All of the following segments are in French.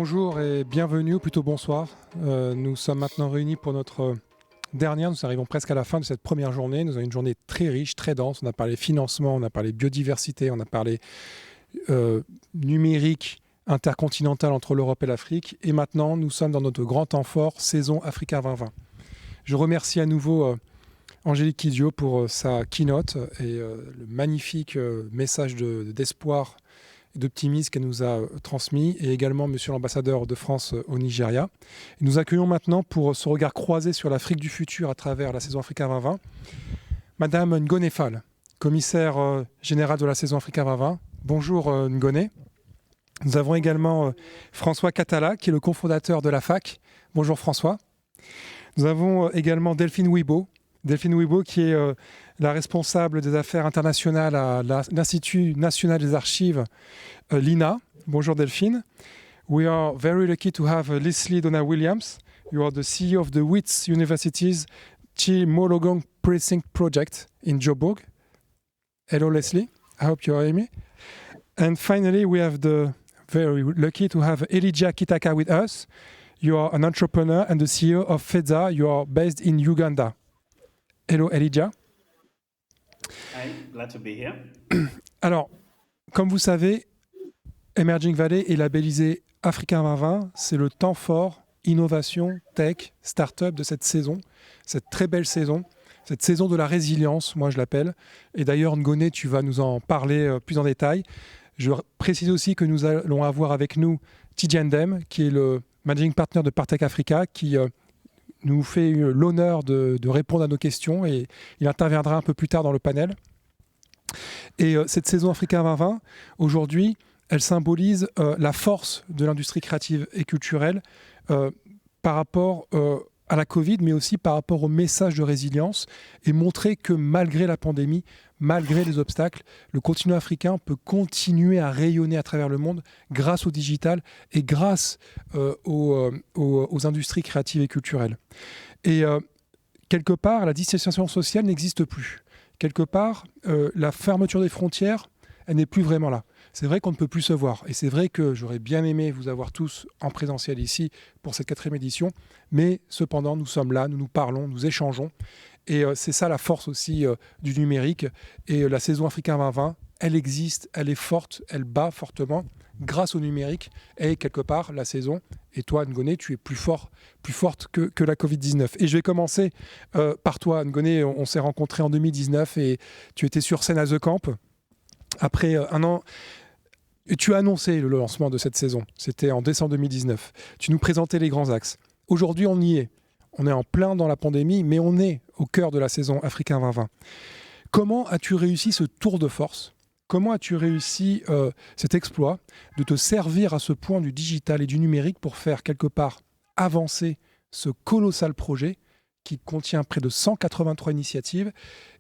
Bonjour et bienvenue, ou plutôt bonsoir. Nous sommes maintenant réunis pour notre dernière. Nous arrivons presque à la fin de cette première journée. Nous avons une journée très riche, très dense. On a parlé financement, on a parlé biodiversité, on a parlé numérique intercontinental entre l'Europe et l'Afrique. Et maintenant, nous sommes dans notre grand temps fort, saison Africa 2020. Je remercie à nouveau Angélique Kidjo pour sa keynote et le magnifique message d'espoir et d'optimisme qu'elle nous a transmis, et également Monsieur l'ambassadeur de France au Nigeria. Et nous accueillons maintenant pour ce regard croisé sur l'Afrique du futur à travers la saison Africa 2020, Madame Ngone Fall, commissaire générale de la saison Africa 2020. Bonjour Ngone. Nous avons également François Catala, qui est le cofondateur de la FAC. Bonjour François. Nous avons également Delphine Wibo. Delphine Wibo, qui est la responsable des affaires internationales à l'Institut national des archives, l'INA. Bonjour Delphine. We are very lucky to have Leslie Donna-Williams. You are the CEO of the Wits University's Chi-Mologong Precinct Project in Joburg. Hello Leslie, I hope you hear me. And finally, we have the very lucky to have Elijah Kitaka with us. You are an entrepreneur and the CEO of Fedza. You are based in Uganda. Hello Elijah. Hi, glad to be here. Alors, comme vous savez, Emerging Valley est labellisé Africa 2020. C'est le temps fort, innovation, tech, start-up de cette saison, cette très belle saison, cette saison de la résilience, moi je l'appelle. Et d'ailleurs, Ngone, tu vas nous en parler plus en détail. Je précise aussi que nous allons avoir avec nous Tidjane Dem, qui est le managing partner de Partech Africa, qui nous fait l'honneur de répondre à nos questions, et il interviendra un peu plus tard dans le panel. Et cette saison Africa 2020, aujourd'hui, elle symbolise la force de l'industrie créative et culturelle par rapport à la Covid, mais aussi par rapport au message de résilience, et montrer que malgré la pandémie, malgré les obstacles, le continent africain peut continuer à rayonner à travers le monde grâce au digital et grâce aux industries créatives et culturelles. Et quelque part, la distanciation sociale n'existe plus. Quelque part, la fermeture des frontières, elle n'est plus vraiment là. C'est vrai qu'on ne peut plus se voir. Et c'est vrai que j'aurais bien aimé vous avoir tous en présentiel ici pour cette 4e édition. Mais cependant, nous sommes là, nous nous parlons, nous échangeons. Et c'est ça la force aussi du numérique. Et la saison Africa 2020, elle existe, elle est forte, elle bat fortement grâce au numérique. Et quelque part, la saison, et toi Ngone, tu es plus forte que la Covid-19. Et je vais commencer par toi Ngone. On s'est rencontrés en 2019 et tu étais sur scène à The Camp. Après un an, tu as annoncé le lancement de cette saison. C'était en décembre 2019. Tu nous présentais les grands axes. Aujourd'hui, on y est. On est en plein dans la pandémie, mais on est au cœur de la saison Africa 2020. Comment as-tu réussi ce tour de force ? Comment as-tu réussi cet exploit de te servir à ce point du digital et du numérique pour faire quelque part avancer ce colossal projet qui contient près de 183 initiatives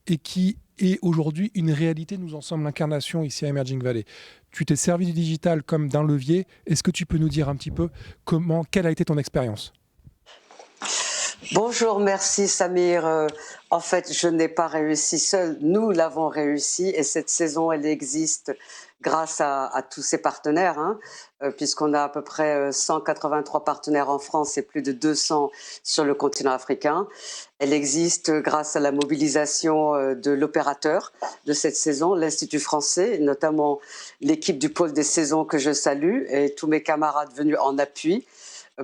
et qui est aujourd'hui une réalité, nous en sommes l'incarnation ici à Emerging Valley. Tu t'es servi du digital comme d'un levier. Est-ce que tu peux nous dire un petit peu quelle a été ton expérience ? Bonjour, merci Samir. En fait, je n'ai pas réussi seul, nous l'avons réussi et cette saison, elle existe grâce à tous ces partenaires, puisqu'on a à peu près 183 partenaires en France et plus de 200 sur le continent africain. Elle existe grâce à la mobilisation de l'opérateur de cette saison, l'Institut français, notamment l'équipe du pôle des saisons que je salue et tous mes camarades venus en appui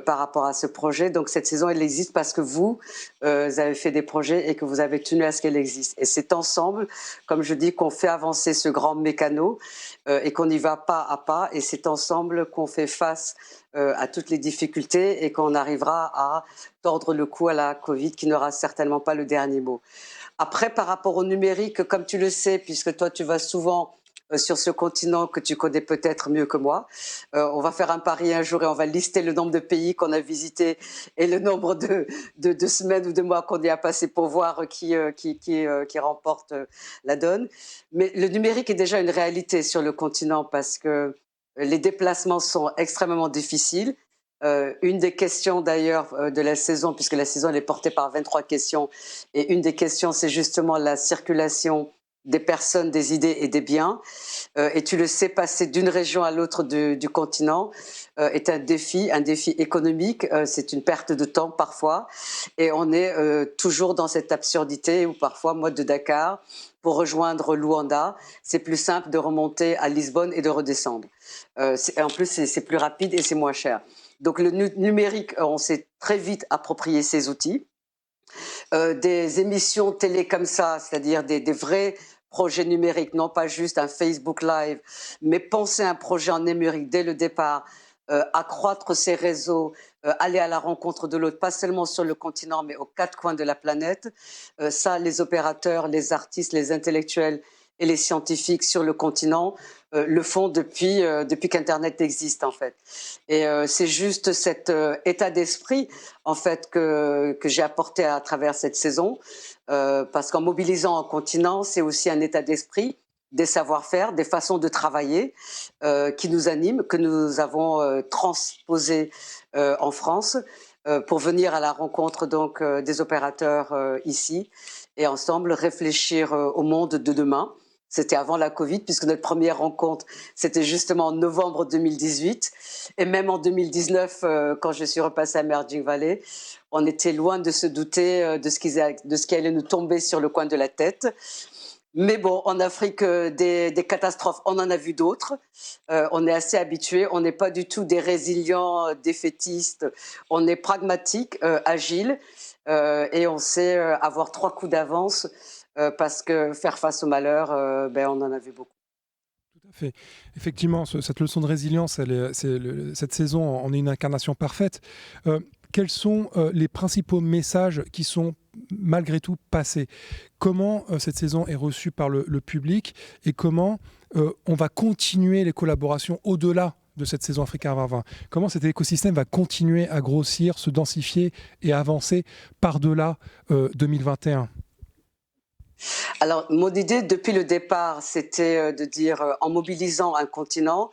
par rapport à ce projet. Donc cette saison, elle existe parce que vous avez fait des projets et que vous avez tenu à ce qu'elle existe. Et c'est ensemble, comme je dis, qu'on fait avancer ce grand mécano et qu'on y va pas à pas. Et c'est ensemble qu'on fait face à toutes les difficultés et qu'on arrivera à tordre le cou à la Covid, qui n'aura certainement pas le dernier mot. Après, par rapport au numérique, comme tu le sais, puisque toi, tu vas souvent sur ce continent que tu connais peut-être mieux que moi. On va faire un pari un jour et on va lister le nombre de pays qu'on a visités et le nombre de semaines ou de mois qu'on y a passé pour voir qui remporte la donne. Mais le numérique est déjà une réalité sur le continent parce que les déplacements sont extrêmement difficiles. Une des questions d'ailleurs de la saison, puisque la saison elle est portée par 23 questions, et une des questions c'est justement la circulation des personnes, des idées et des biens. Et tu le sais, passer d'une région à l'autre du continent est un défi économique. C'est une perte de temps parfois. Et on est toujours dans cette absurdité où parfois, moi de Dakar, pour rejoindre Luanda, c'est plus simple de remonter à Lisbonne et de redescendre. En plus, c'est plus rapide et c'est moins cher. Donc le numérique, on s'est très vite approprié ces outils. Des émissions télé comme ça, c'est-à-dire des vrais projets numériques, non pas juste un Facebook Live, mais penser un projet en numérique dès le départ, accroître ses réseaux, aller à la rencontre de l'autre, pas seulement sur le continent, mais aux quatre coins de la planète. Ça, les opérateurs, les artistes, les intellectuels et les scientifiques sur le continent le font depuis qu'Internet existe, en fait. Et c'est juste cet état d'esprit, en fait, que j'ai apporté à travers cette saison, parce qu'en mobilisant un continent, c'est aussi un état d'esprit, des savoir-faire, des façons de travailler qui nous animent, que nous avons transposées en France pour venir à la rencontre donc des opérateurs ici et ensemble réfléchir au monde de demain. C'était avant la Covid, puisque notre première rencontre, c'était justement en novembre 2018. Et même en 2019, quand je suis repassée à Emerging Valley, on était loin de se douter de ce qui allait nous tomber sur le coin de la tête. Mais bon, en Afrique, des catastrophes, on en a vu d'autres. On est assez habitués. On n'est pas du tout des résilients, défaitistes. On est pragmatiques, agiles. Et on sait avoir 3 coups d'avance parce que faire face au malheur, on en a vu beaucoup. Tout à fait. Effectivement, cette leçon de résilience, cette saison en est une incarnation parfaite. Quels sont les principaux messages qui sont malgré tout passés? Comment cette saison est reçue par le public et comment on va continuer les collaborations au-delà de cette saison Africa 2020? Comment cet écosystème va continuer à grossir, se densifier et avancer par-delà 2021? Alors, mon idée depuis le départ, c'était de dire, en mobilisant un continent,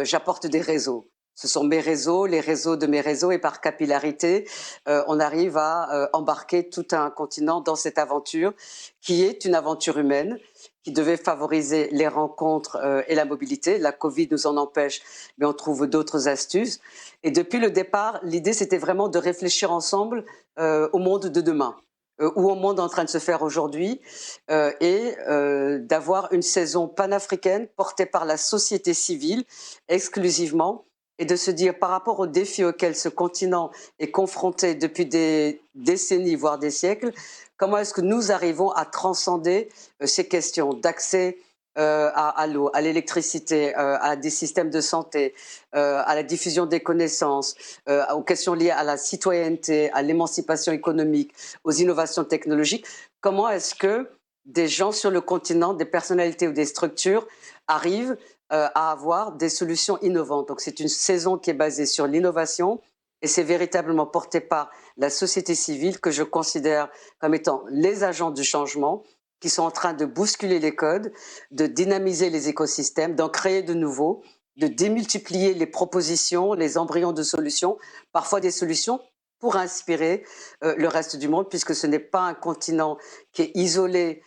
j'apporte des réseaux. Ce sont mes réseaux, les réseaux de mes réseaux, et par capillarité, on arrive à embarquer tout un continent dans cette aventure, qui est une aventure humaine, qui devait favoriser les rencontres et la mobilité. La Covid nous en empêche, mais on trouve d'autres astuces. Et depuis le départ, l'idée, c'était vraiment de réfléchir ensemble au monde de demain. Ou au monde en train de se faire aujourd'hui, et d'avoir une saison panafricaine portée par la société civile exclusivement, et de se dire par rapport aux défis auxquels ce continent est confronté depuis des décennies, voire des siècles, comment est-ce que nous arrivons à transcender ces questions d'accès à l'eau, à l'électricité, à des systèmes de santé, à la diffusion des connaissances, aux questions liées à la citoyenneté, à l'émancipation économique, aux innovations technologiques. Comment est-ce que des gens sur le continent, des personnalités ou des structures arrivent à avoir des solutions innovantes? Donc c'est une saison qui est basée sur l'innovation et c'est véritablement porté par la société civile que je considère comme étant les agents du changement, qui sont en train de bousculer les codes, de dynamiser les écosystèmes, d'en créer de nouveaux, de démultiplier les propositions, les embryons de solutions, parfois des solutions pour inspirer le reste du monde, puisque ce n'est pas un continent qui est isolé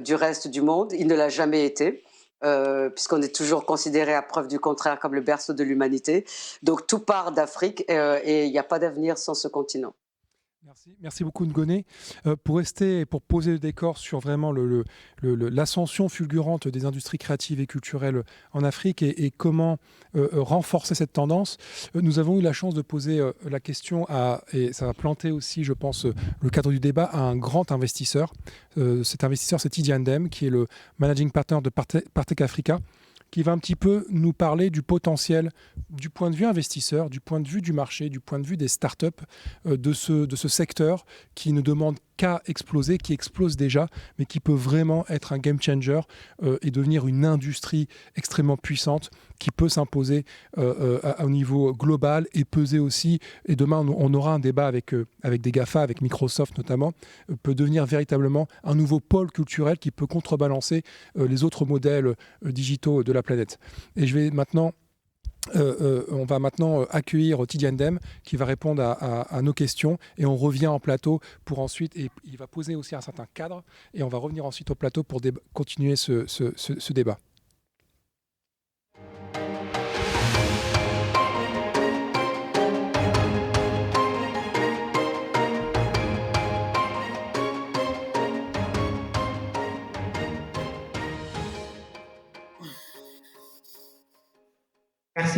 du reste du monde, il ne l'a jamais été, puisqu'on est toujours considéré à preuve du contraire comme le berceau de l'humanité. Donc tout part d'Afrique et il n'y a pas d'avenir sans ce continent. Merci beaucoup Ngoné. Pour rester, pour poser le décor sur vraiment l'ascension fulgurante des industries créatives et culturelles en Afrique et comment renforcer cette tendance, nous avons eu la chance de poser la question et ça va planter aussi, je pense, le cadre du débat, à un grand investisseur. Cet investisseur, c'est Idi Andem, qui est le managing partner de Partech Africa, qui va un petit peu nous parler du potentiel du point de vue investisseur, du point de vue du marché, du point de vue des startups, de ce secteur qui ne demande qu'à exploser, qui explose déjà, mais qui peut vraiment être un game changer et devenir une industrie extrêmement puissante qui peut s'imposer au niveau global et peser aussi. Et demain, on aura un débat avec des GAFA, avec Microsoft notamment, peut devenir véritablement un nouveau pôle culturel qui peut contrebalancer les autres modèles digitaux de la planète. Et je vais maintenant On va maintenant accueillir Tidiane Deme qui va répondre à nos questions et on revient en plateau pour ensuite, et il va poser aussi un certain cadre et on va revenir ensuite au plateau pour continuer ce débat.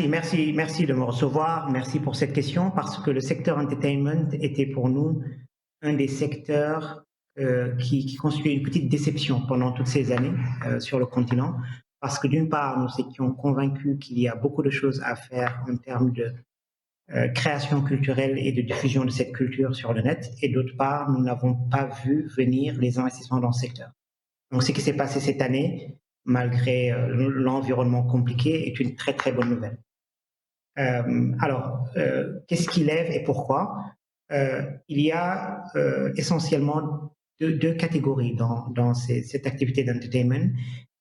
Merci de me recevoir. Merci pour cette question parce que le secteur entertainment était pour nous un des secteurs qui constituait une petite déception pendant toutes ces années sur le continent. Parce que d'une part, nous étions convaincus qu'il y a beaucoup de choses à faire en termes de création culturelle et de diffusion de cette culture sur le net. Et d'autre part, nous n'avons pas vu venir les investissements dans le secteur. Donc, ce qui s'est passé cette année, malgré l'environnement compliqué, est une très, très bonne nouvelle. Qu'est-ce qui lève et pourquoi? Il y a essentiellement deux catégories dans cette activité d'entertainment.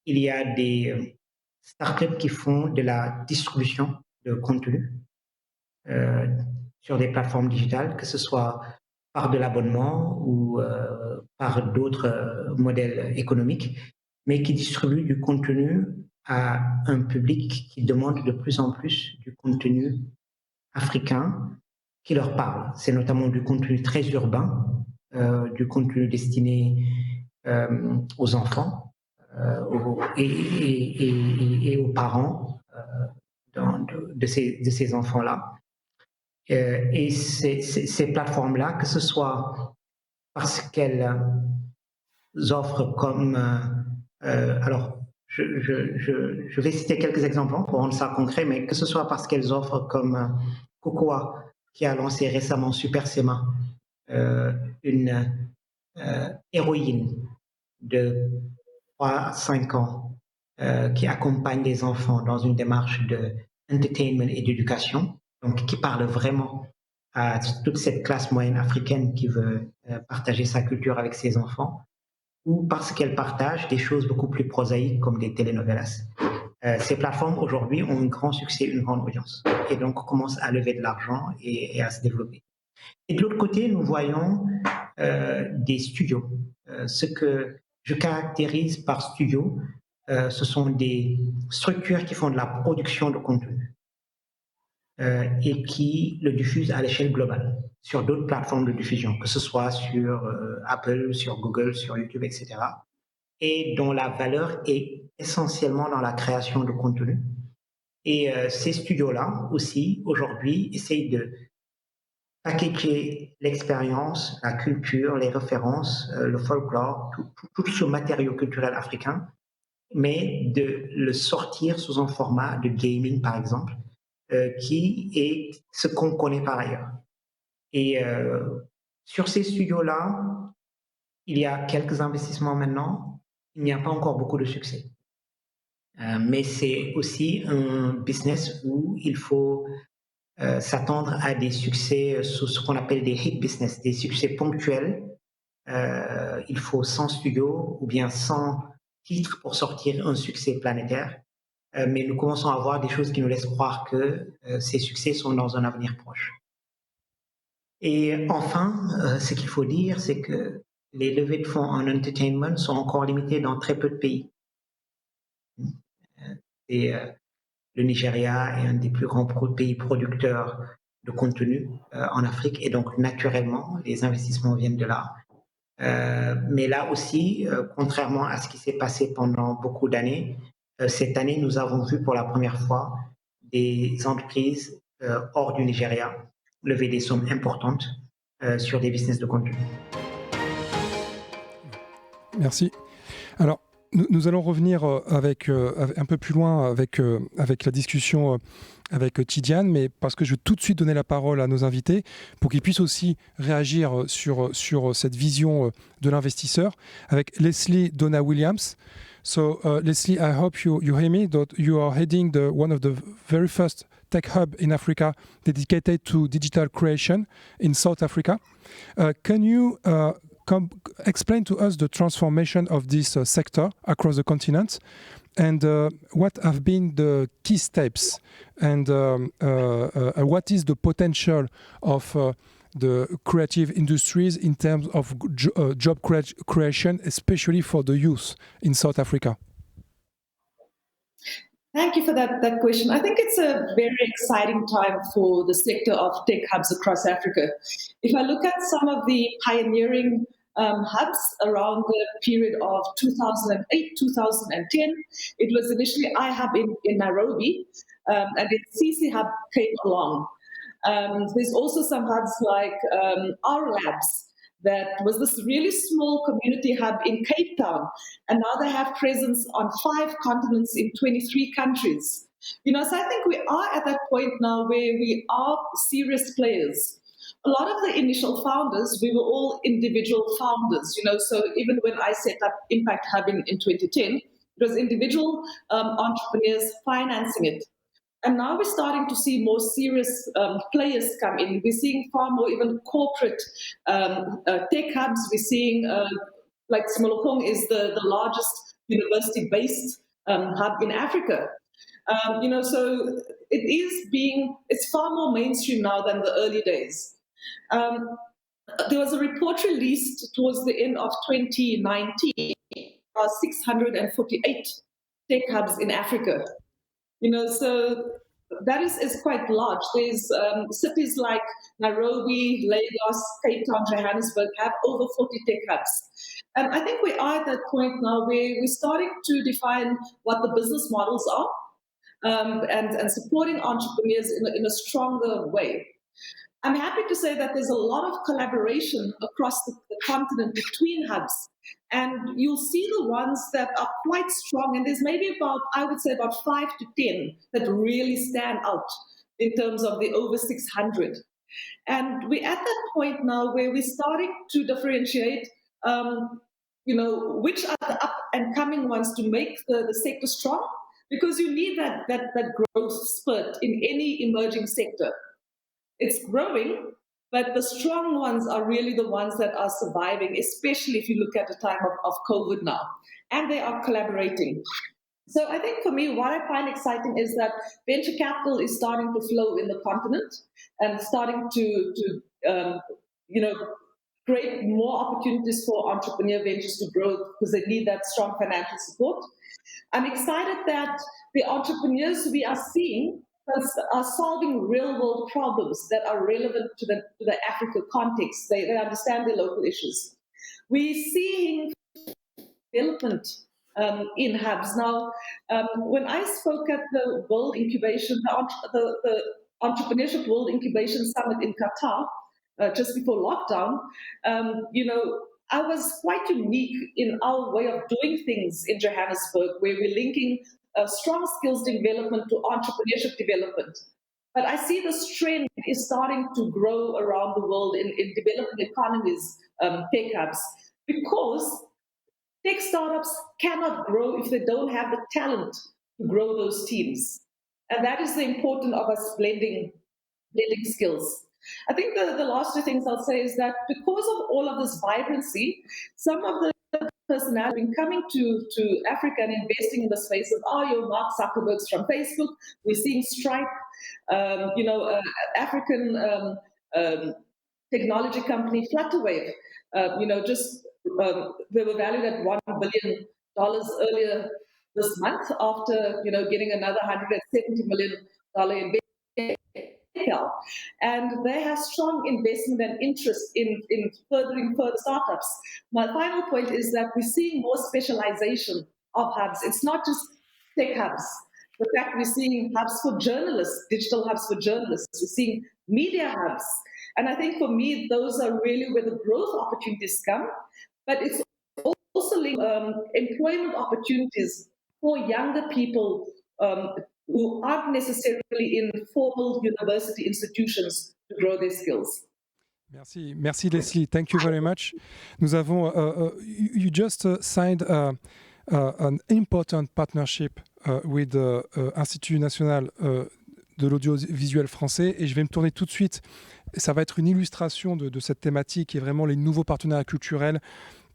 Il y a des startups qui font de la distribution de contenu sur des plateformes digitales, que ce soit par de l'abonnement ou par d'autres modèles économiques, mais qui distribuent du contenu à un public qui demande de plus en plus du contenu africain qui leur parle. C'est notamment du contenu très urbain, du contenu destiné aux enfants et aux parents de ces enfants-là. Et ces plateformes-là, que ce soit parce qu'elles offrent comme... je vais citer quelques exemples pour rendre ça concret, mais que ce soit parce qu'elles offrent comme Cocoa, qui a lancé récemment Super Sema, une héroïne de 3-5 ans qui accompagne les enfants dans une démarche d'entertainment et d'éducation, donc qui parle vraiment à toute cette classe moyenne africaine qui veut partager sa culture avec ses enfants, ou parce qu'elle partage des choses beaucoup plus prosaïques comme des telenovelas. Ces plateformes aujourd'hui ont un grand succès, une grande audience, et donc commencent à lever de l'argent et à se développer. Et de l'autre côté, nous voyons des studios. Ce que je caractérise par studio, ce sont des structures qui font de la production de contenu et qui le diffusent à l'échelle globale sur d'autres plateformes de diffusion, que ce soit sur Apple, sur Google, sur YouTube, etc. Et dont la valeur est essentiellement dans la création de contenu. Et ces studios-là aussi, aujourd'hui, essayent de packager l'expérience, la culture, les références, le folklore, tout ce matériau culturel africain, mais de le sortir sous un format de gaming, par exemple, qui est ce qu'on connaît par ailleurs. Et sur ces studios-là, il y a quelques investissements maintenant. Il n'y a pas encore beaucoup de succès. Mais c'est aussi un business où il faut s'attendre à des succès sous ce qu'on appelle des hit business, des succès ponctuels. Il faut 100 studios ou bien 100 titres pour sortir un succès planétaire. Mais nous commençons à voir des choses qui nous laissent croire que ces succès sont dans un avenir proche. Et enfin, ce qu'il faut dire, c'est que les levées de fonds en entertainment sont encore limitées dans très peu de pays. Et le Nigeria est un des plus grands pays producteurs de contenu en Afrique, et donc naturellement, les investissements viennent de là. Mais là aussi, contrairement à ce qui s'est passé pendant beaucoup d'années, cette année, nous avons vu pour la première fois des entreprises hors du Nigeria lever des sommes importantes sur des business de contenu. Merci. Alors, nous allons revenir avec un peu plus loin avec la discussion avec Tidiane, mais parce que je veux tout de suite donner la parole à nos invités pour qu'ils puissent aussi réagir sur cette vision de l'investisseur, avec Leslie Donna Williams. So, Leslie, I hope you hear me, that you are heading one of the very first tech hub in Africa dedicated to digital creation in South Africa. Can you explain to us the transformation of this sector across the continent, and what have been the key steps, and what is the potential of the creative industries in terms of job creation, especially for the youth in South Africa? Thank you for that question. I think it's a very exciting time for the sector of tech hubs across Africa. If I look at some of the pioneering hubs around the period of 2008, 2010, it was initially iHub in Nairobi, and then CC Hub came along. There's also some hubs like R Labs, that was this really small community hub in Cape Town, and now they have presence on 5 continents in 23 countries. So I think we are at that point now where we are serious players. A lot of the initial founders, we were all individual founders, so even when I set up Impact Hub in 2010, it was individual entrepreneurs financing it. And now we're starting to see more serious players come in. We're seeing far more even corporate tech hubs. We're seeing, like Simolokong is the largest university-based hub in Africa. So it's far more mainstream now than the early days. There was a report released towards the end of 2019, 648 tech hubs in Africa. So that is quite large. There's cities like Nairobi, Lagos, Cape Town, Johannesburg have over 40 tech hubs. And I think we are at that point now where we're starting to define what the business models are, and supporting entrepreneurs in a stronger way. I'm happy to say that there's a lot of collaboration across the continent between hubs. And you'll see the ones that are quite strong, and there's maybe about 5 to 10 that really stand out in terms of the over 600. And we're at that point now where we're starting to differentiate, which are the up and coming ones to make the sector strong, because you need that growth spurt in any emerging sector. It's growing, but the strong ones are really the ones that are surviving, especially if you look at the time of COVID now. And they are collaborating. So I think for me, what I find exciting is that venture capital is starting to flow in the continent and starting to create more opportunities for entrepreneur ventures to grow, because they need that strong financial support. I'm excited that the entrepreneurs we are seeing are solving real-world problems that are relevant to the Africa context. They understand the local issues. We're seeing development in hubs. Now, when I spoke at the World Incubation, the Entrepreneurship World Incubation Summit in Qatar, just before lockdown, I was quite unique in our way of doing things in Johannesburg, where we're linking strong skills development to entrepreneurship development. But I see this trend is starting to grow around the world in developing economies, tech hubs, because tech startups cannot grow if they don't have the talent to grow those teams. And that is the importance of us blending skills. I think the last 2 things I'll say is that because of all of this vibrancy, some of the personnel have been coming to Africa and investing in the space of your Mark Zuckerbergs from Facebook. We're seeing Stripe, African technology company Flutterwave. They were valued at $1 billion earlier this month after getting another $170 million investment. And they have strong investment and interest in furthering further startups. My final point is that we're seeing more specialization of hubs. It's not just tech hubs. In fact, we're seeing hubs for journalists, digital hubs for journalists. We're seeing media hubs. And I think for me, those are really where the growth opportunities come. But it's also employment opportunities for younger people who aren't necessarily in formal university institutions to grow their skills. Merci Leslie. Thank you very much. Nous avons, you just signed an important partnership with the Institut National de l'audiovisuel français. Et je vais me tourner tout de suite. Ça va être une illustration de cette thématique et vraiment les nouveaux partenariats culturels,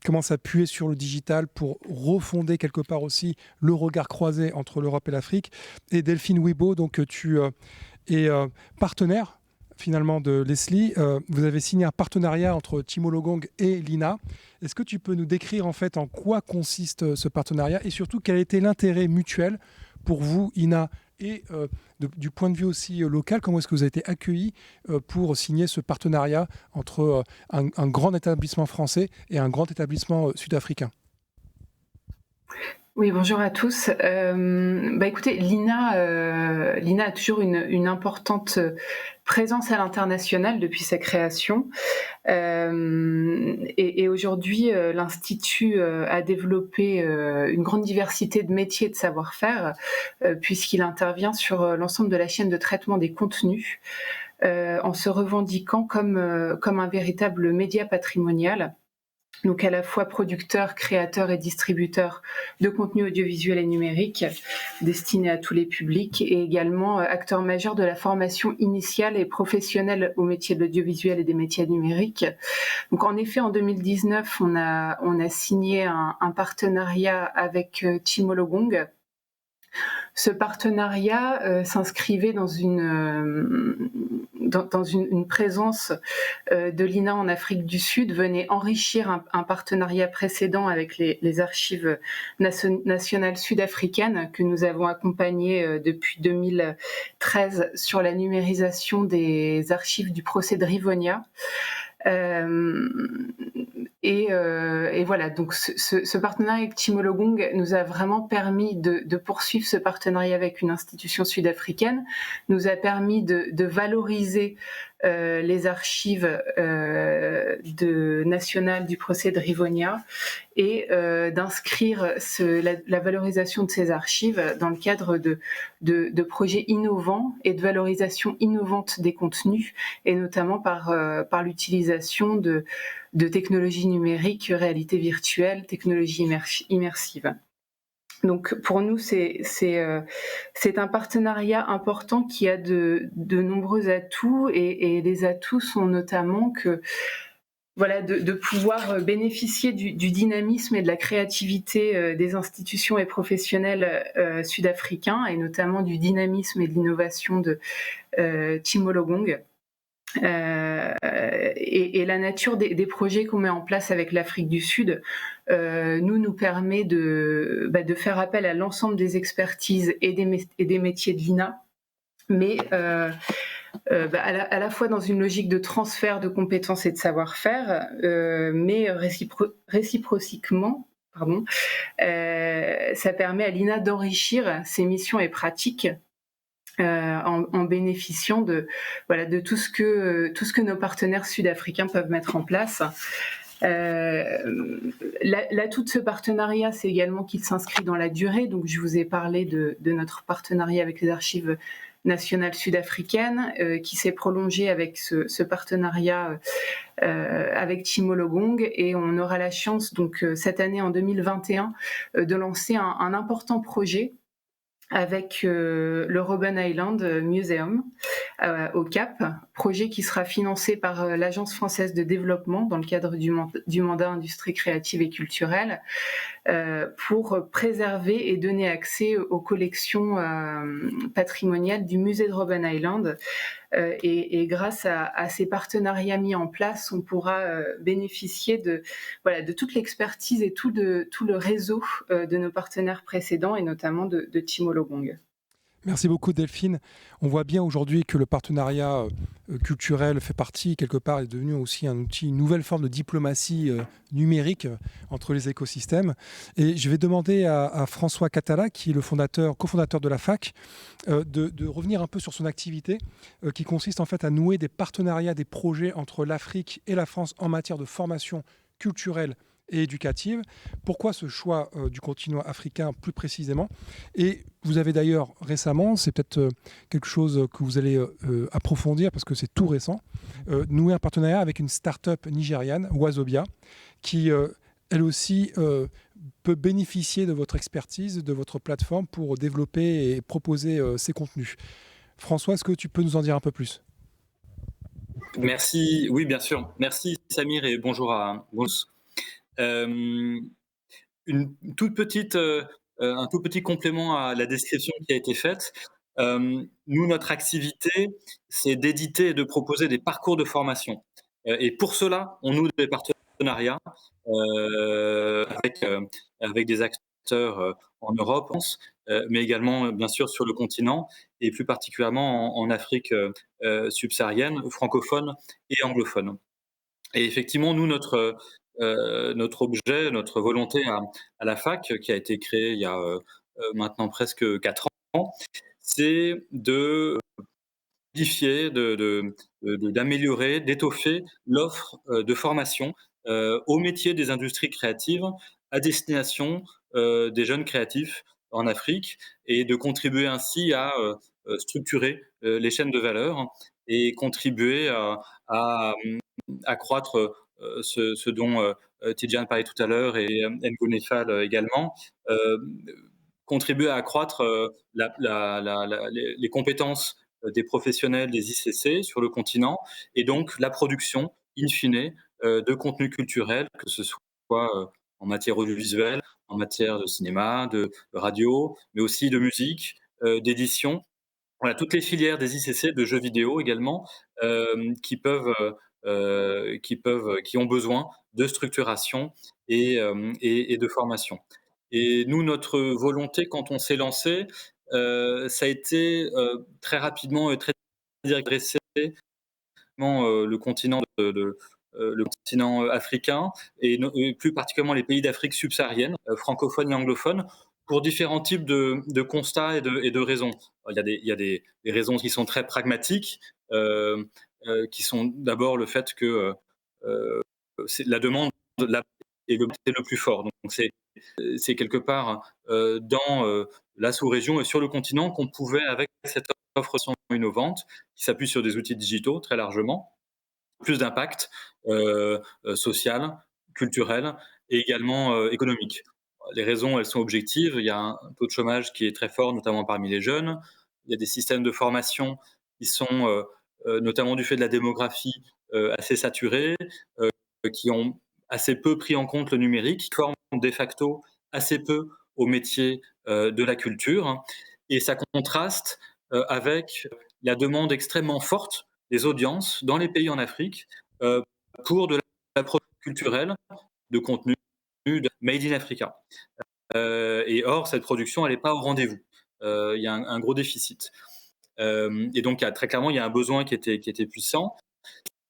comment s'appuyer sur le digital pour refonder quelque part aussi le regard croisé entre l'Europe et l'Afrique. Et Delphine Wibo, donc tu es partenaire finalement de Leslie. Vous avez signé un partenariat entre Timologong et l'INA. Est-ce que tu peux nous décrire en fait en quoi consiste ce partenariat et surtout quel a été l'intérêt mutuel pour vous, INA, et du point de vue aussi local, comment est-ce que vous avez été accueillis pour signer ce partenariat entre un grand établissement français et un grand établissement sud-africain? Oui, bonjour à tous. Écoutez, l'INA a toujours une importante présence à l'international depuis sa création. Et aujourd'hui, l'Institut a développé une grande diversité de métiers et de savoir-faire, puisqu'il intervient sur l'ensemble de la chaîne de traitement des contenus, en se revendiquant comme un véritable média patrimonial. Donc à la fois producteur, créateur et distributeur de contenus audiovisuels et numériques destinés à tous les publics et également acteur majeur de la formation initiale et professionnelle au métier de l'audiovisuel et des métiers numériques. Donc en effet, en 2019, on a signé un partenariat avec Timologong. Ce partenariat s'inscrivait dans une présence de l'INA en Afrique du Sud, venait enrichir un partenariat précédent avec les archives nationales sud-africaines que nous avons accompagnées depuis 2013 sur la numérisation des archives du procès de Rivonia. Et voilà, donc ce partenariat avec Timologong nous a vraiment permis de poursuivre ce partenariat avec une institution sud-africaine, nous a permis de valoriser les archives nationales du procès de Rivonia et d'inscrire la valorisation de ces archives dans le cadre de projets innovants et de valorisation innovante des contenus, et notamment par l'utilisation de technologies numériques, réalité virtuelle, technologies immersives. Donc pour nous, c'est un partenariat important qui a de nombreux atouts, et les atouts sont notamment que de pouvoir bénéficier du dynamisme et de la créativité des institutions et professionnels sud-africains, et notamment du dynamisme et de l'innovation de Timologong. Et la nature des projets qu'on met en place avec l'Afrique du Sud nous permet de faire appel à l'ensemble des expertises et des métiers de l'INA, mais à la fois dans une logique de transfert de compétences et de savoir-faire, mais réciproquement, ça permet à l'INA d'enrichir ses missions et pratiques en bénéficiant de tout ce que nos partenaires sud-africains peuvent mettre en place. L'atout de ce partenariat, c'est également qu'il s'inscrit dans la durée. Donc, je vous ai parlé de notre partenariat avec les archives nationales sud-africaines, qui s'est prolongé avec ce partenariat avec Timologong, et on aura la chance, donc cette année en 2021, de lancer un important projet avec le Robben Island Museum au Cap, projet qui sera financé par l'Agence française de développement dans le cadre du mandat industrie créative et culturelle, pour préserver et donner accès aux collections patrimoniales du musée de Robben Island. Et grâce à ces partenariats mis en place, on pourra bénéficier de toute l'expertise et tout le réseau de nos partenaires précédents, et notamment de Timologong. Merci beaucoup Delphine. On voit bien aujourd'hui que le partenariat culturel fait partie, quelque part, est devenu aussi un outil, une nouvelle forme de diplomatie numérique entre les écosystèmes. Et je vais demander à François Catala, qui est le cofondateur de la FAC, de revenir un peu sur son activité, qui consiste en fait à nouer des partenariats, des projets entre l'Afrique et la France en matière de formation culturelle et éducative. Pourquoi ce choix du continent africain plus précisément? Et vous avez d'ailleurs récemment, c'est peut-être quelque chose que vous allez approfondir parce que c'est tout récent, noué un partenariat avec une start-up nigériane, Wazobia, qui elle aussi peut bénéficier de votre expertise, de votre plateforme pour développer et proposer ses contenus. François, est-ce que tu peux nous en dire un peu plus? Merci, oui, bien sûr. Merci Samir et bonjour à tous. Une toute petite, un tout petit complément à la description qui a été faite. Nous, notre activité, c'est d'éditer et de proposer des parcours de formation. Et pour cela, on noue des partenariats avec des acteurs en Europe, mais également, bien sûr, sur le continent et plus particulièrement en Afrique subsaharienne, francophone et anglophone. Et effectivement, nous, notre objet, notre volonté à la fac, qui a été créée il y a maintenant presque 4 ans, c'est de modifier, d'améliorer, d'étoffer l'offre de formation aux métiers des industries créatives à destination des jeunes créatifs en Afrique et de contribuer ainsi à structurer les chaînes de valeur et contribuer à accroître ce dont Tidjane parlait tout à l'heure et Ngo Nefal également, contribuer à accroître les compétences des professionnels des ICC sur le continent et donc la production, in fine, de contenus culturels, que ce soit en matière audiovisuelle, en matière de cinéma, de radio, mais aussi de musique, d'édition. Voilà, toutes les filières des ICC, de jeux vidéo également, qui ont besoin de structuration et de formation. Et nous, notre volonté, quand on s'est lancé, ça a été très rapidement et très direct adressé le continent le continent africain et plus particulièrement les pays d'Afrique subsaharienne, francophones et anglophones, pour différents types de constats et de raisons. Il y a des raisons qui sont très pragmatiques, qui sont d'abord le fait que c'est la demande est le plus fort. Donc c'est quelque part dans la sous-région et sur le continent qu'on pouvait, avec cette offre innovante, qui s'appuie sur des outils digitaux très largement, plus d'impact social, culturel et également économique. Les raisons, elles sont objectives. Il y a un taux de chômage qui est très fort, notamment parmi les jeunes. Il y a des systèmes de formation qui sont, notamment du fait de la démographie, assez saturés, qui ont assez peu pris en compte le numérique, qui forment de facto assez peu au métier de la culture. Et ça contraste avec la demande extrêmement forte des audiences dans les pays en Afrique pour de la production culturelle, de contenu made in Africa. Et or, cette production, elle n'est pas au rendez-vous. Il y a un gros déficit. Et donc, très clairement, il y a un besoin qui était puissant.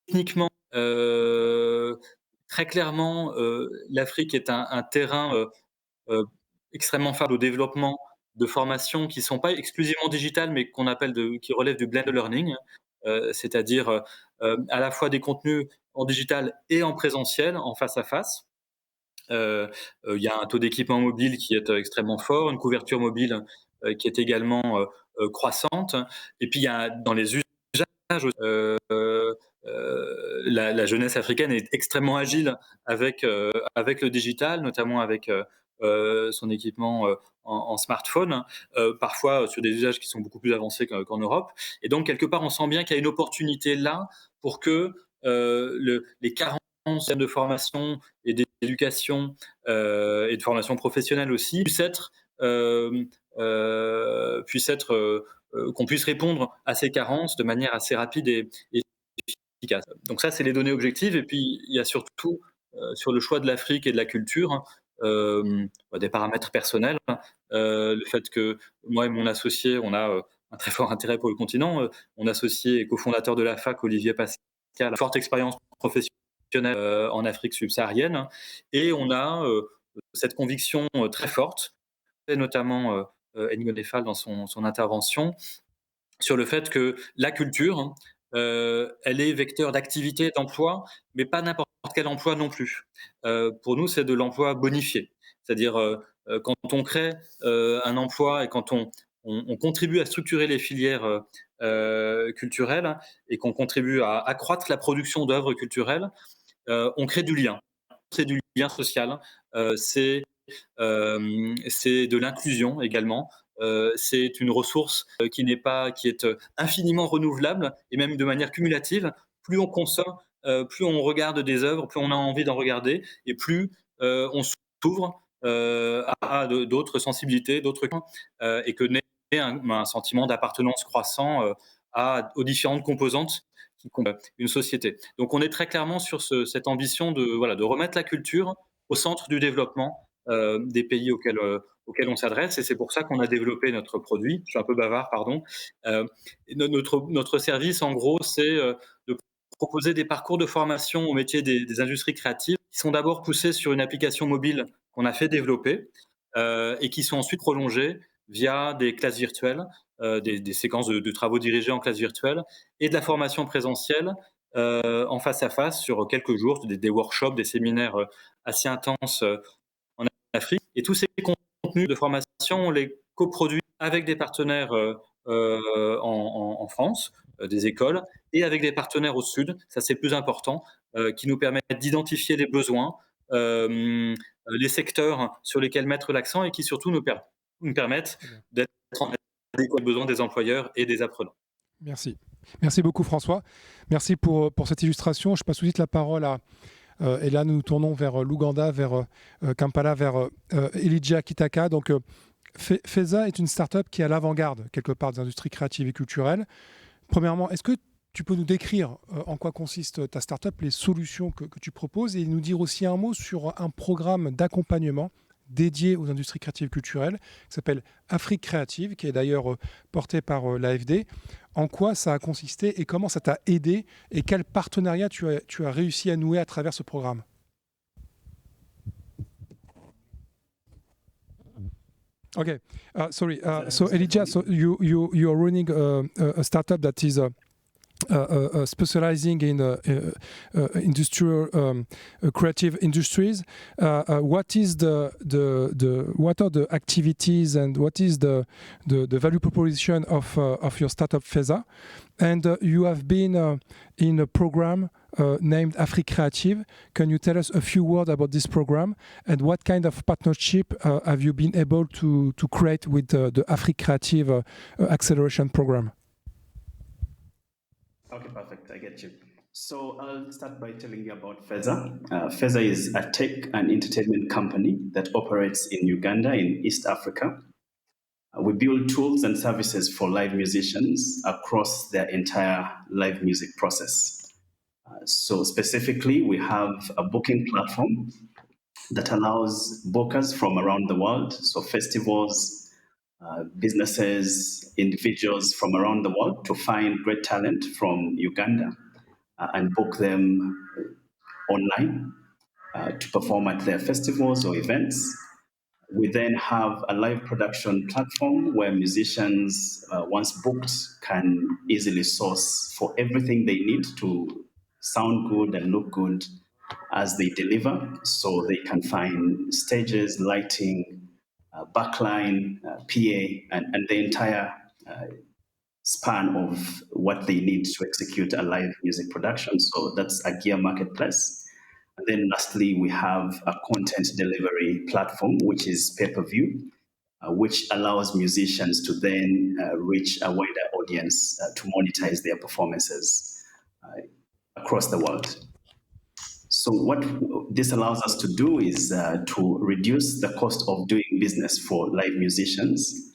Techniquement, très clairement, l'Afrique est un terrain extrêmement favorisé au développement de formations qui ne sont pas exclusivement digitales, mais qui relèvent du blended learning, c'est-à-dire à la fois des contenus en digital et en présentiel, en face à face. Il y a un taux d'équipement mobile qui est extrêmement fort, une couverture mobile qui est également croissante. Et puis il y a dans les usages, la jeunesse africaine est extrêmement agile avec le digital, notamment avec son équipement en smartphone, parfois sur des usages qui sont beaucoup plus avancés qu'en Europe. Et donc, quelque part, on sent bien qu'il y a une opportunité là pour que les carences de formation et d'éducation et de formation professionnelle aussi qu'on puisse répondre à ces carences de manière assez rapide et efficace. Donc ça, c'est les données objectives. Et puis, il y a surtout, sur le choix de l'Afrique et de la culture, des paramètres personnels. Le fait que moi et mon associé, on a un très fort intérêt pour le continent. Mon associé et cofondateur de la fac, Olivier Pascal, a une forte expérience professionnelle en Afrique subsaharienne. Et on a cette conviction très forte, et notamment Ngo Nefal dans son intervention, sur le fait que la culture, elle est vecteur d'activité, d'emploi, mais pas n'importe quel emploi non plus. Pour nous, c'est de l'emploi bonifié. C'est-à-dire, quand on crée un emploi et quand on contribue à structurer les filières culturelles et qu'on contribue à accroître la production d'œuvres culturelles, on crée du lien. C'est du lien social, c'est de l'inclusion également. c'est une ressource qui est infiniment renouvelable et même de manière cumulative. Plus on consomme, plus on regarde des œuvres, plus on a envie d'en regarder et plus on s'ouvre à d'autres sensibilités, d'autres et que naît un sentiment d'appartenance croissant aux différentes composantes qui composent une société. Donc on est très clairement sur cette ambition de remettre la culture au centre du développement des pays auxquels on s'adresse, et c'est pour ça qu'on a développé notre produit. Je suis un peu bavard, pardon. Notre service, en gros, c'est de proposer des parcours de formation au métier des industries créatives qui sont d'abord poussés sur une application mobile qu'on a fait développer et qui sont ensuite prolongés via des classes virtuelles, des séquences de travaux dirigés en classe virtuelle et de la formation présentielle en face à face sur quelques jours, des workshops, des séminaires assez intenses en Afrique. Et tous ces contenus de formation, on les coproduit avec des partenaires en France, des écoles, et avec des partenaires au Sud, ça c'est plus important, qui nous permettent d'identifier les besoins, les secteurs sur lesquels mettre l'accent et qui surtout nous permettent d'être en adéquat aux besoins des employeurs et des apprenants. Merci. Merci beaucoup François. Merci pour cette illustration. Je passe tout de suite la parole à... et là, nous nous tournons vers l'Ouganda, vers Kampala, vers Elijah Kitaka. Donc, Feza est une start-up qui est à l'avant-garde, quelque part, des industries créatives et culturelles. Premièrement, est-ce que tu peux nous décrire en quoi consiste ta start-up, les solutions que tu proposes, et nous dire aussi un mot sur un programme d'accompagnement dédié aux industries créatives et culturelles qui s'appelle Afrique Créative, qui est d'ailleurs porté par l'AFD. En quoi ça a consisté et comment ça t'a aidé et quel partenariat tu as réussi à nouer à travers ce programme? Okay, sorry. So Elijah, so you are running a startup that is specializing in industrial creative industries. What are the activities and what is the value proposition of your startup Feza? And you have been in a program named Afrique Creative. Can you tell us a few words about this program and what kind of partnership have you been able to create with the Afrique Creative acceleration program? Okay, perfect. I get you. So I'll start by telling you about Feza. Feza is a tech and entertainment company that operates in Uganda in East Africa. We build tools and services for live musicians across their entire live music process. So specifically, we have a booking platform that allows bookers from around the world, so festivals, businesses, individuals from around the world to find great talent from Uganda and book them online to perform at their festivals or events. We then have a live production platform where musicians, once booked, can easily source for everything they need to sound good and look good as they deliver. So they can find stages, lighting, backline, PA, and the entire span of what they need to execute a live music production. So that's a gear marketplace. And then lastly, we have a content delivery platform, which is pay-per-view, which allows musicians to then reach a wider audience to monetize their performances across the world. So what this allows us to do is to reduce the cost of doing business for live musicians,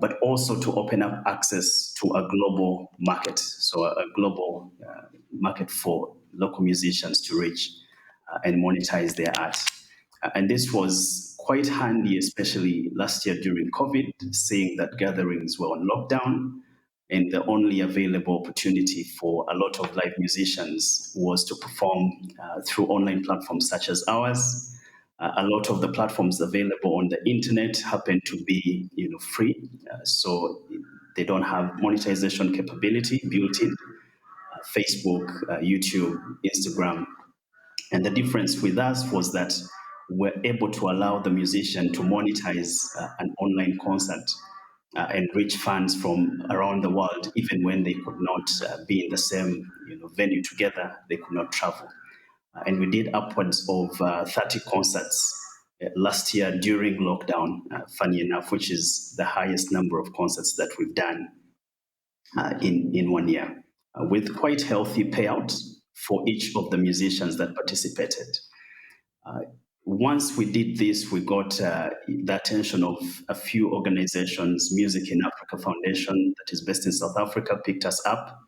but also to open up access to a global market, so a global market for local musicians to reach and monetize their art. And this was quite handy, especially last year during COVID, seeing that gatherings were on lockdown, and the only available opportunity for a lot of live musicians was to perform through online platforms such as ours. A lot of the platforms available on the internet happen to be, free, so they don't have monetization capability built in. Facebook, YouTube, Instagram. And the difference with us was that we're able to allow the musician to monetize an online concert and reach fans from around the world, even when they could not be in the same venue together, they could not travel. And we did upwards of 30 concerts last year during lockdown, funny enough, which is the highest number of concerts that we've done in 1 year, with quite healthy payouts for each of the musicians that participated. Once we did this, we got the attention of a few organizations. Music in Africa Foundation, that is based in South Africa, picked us up.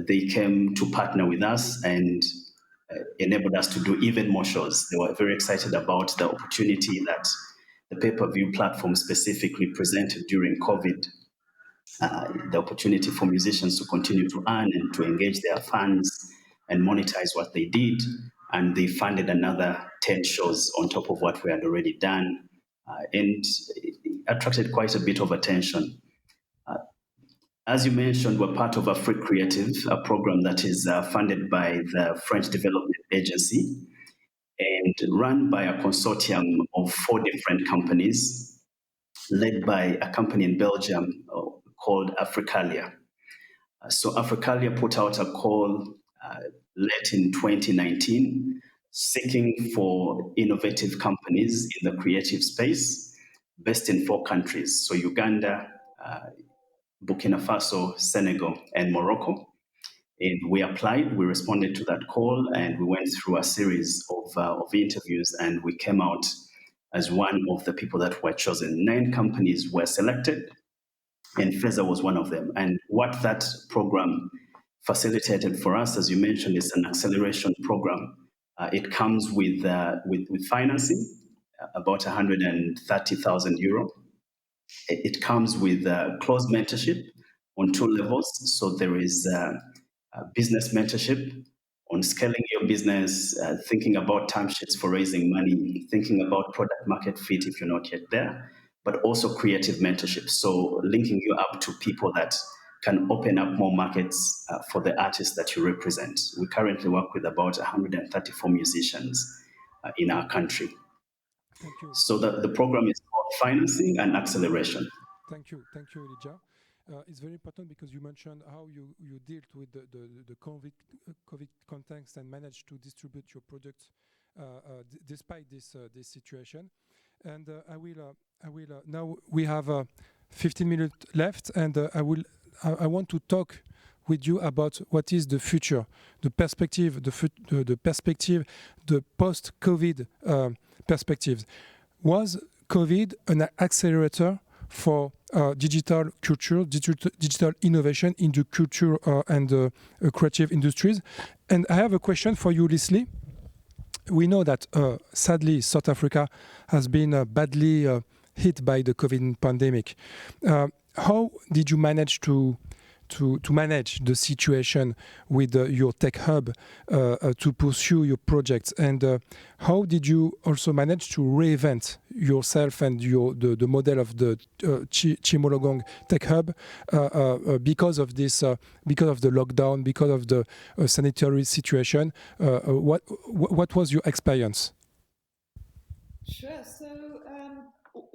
They came to partner with us and enabled us to do even more shows. They were very excited about the opportunity that the pay-per-view platform specifically presented during COVID, the opportunity for musicians to continue to earn and to engage their fans and monetize what they did. And they funded another 10 shows on top of what we had already done, and it attracted quite a bit of attention. As you mentioned, we're part of Afrique Creative, a program that is funded by the French Development Agency and run by a consortium of 4 different companies, led by a company in Belgium called Africalia. So Africalia put out a call late in 2019, seeking for innovative companies in the creative space, based in 4 countries, so Uganda, Burkina Faso, Senegal, and Morocco. And we applied, we responded to that call, and we went through a series of interviews, and we came out as one of the people that were chosen. 9 companies were selected, and Feza was one of them. And what that program facilitated for us, as you mentioned, is an acceleration program. It comes with financing, about 130,000 euro. It comes with close mentorship on 2 levels. So there is business mentorship on scaling your business, thinking about time sheets for raising money, thinking about product market fit if you're not yet there, but also creative mentorship. So linking you up to people that can open up more markets for the artists that you represent. We currently work with about 134 musicians in our country. Thank you. So the program is called Financing and Acceleration. Thank you, Elijah. It's very important because you mentioned how you dealt with the COVID context and managed to distribute your products despite this situation. And I will now we have 15 minutes left, and I want to talk with you about what is the future, the perspective, the post-COVID perspectives. Was COVID an accelerator for digital culture, digital innovation in the culture and creative industries? And I have a question for you, Leslie. We know that sadly South Africa has been badly hit by the COVID pandemic. How did you manage to manage the situation with your tech hub to pursue your projects, and how did you also manage to reinvent yourself and the model of the Chimologong Tech Hub because of this, because of the lockdown, because of the sanitary situation? What was your experience? Sure. So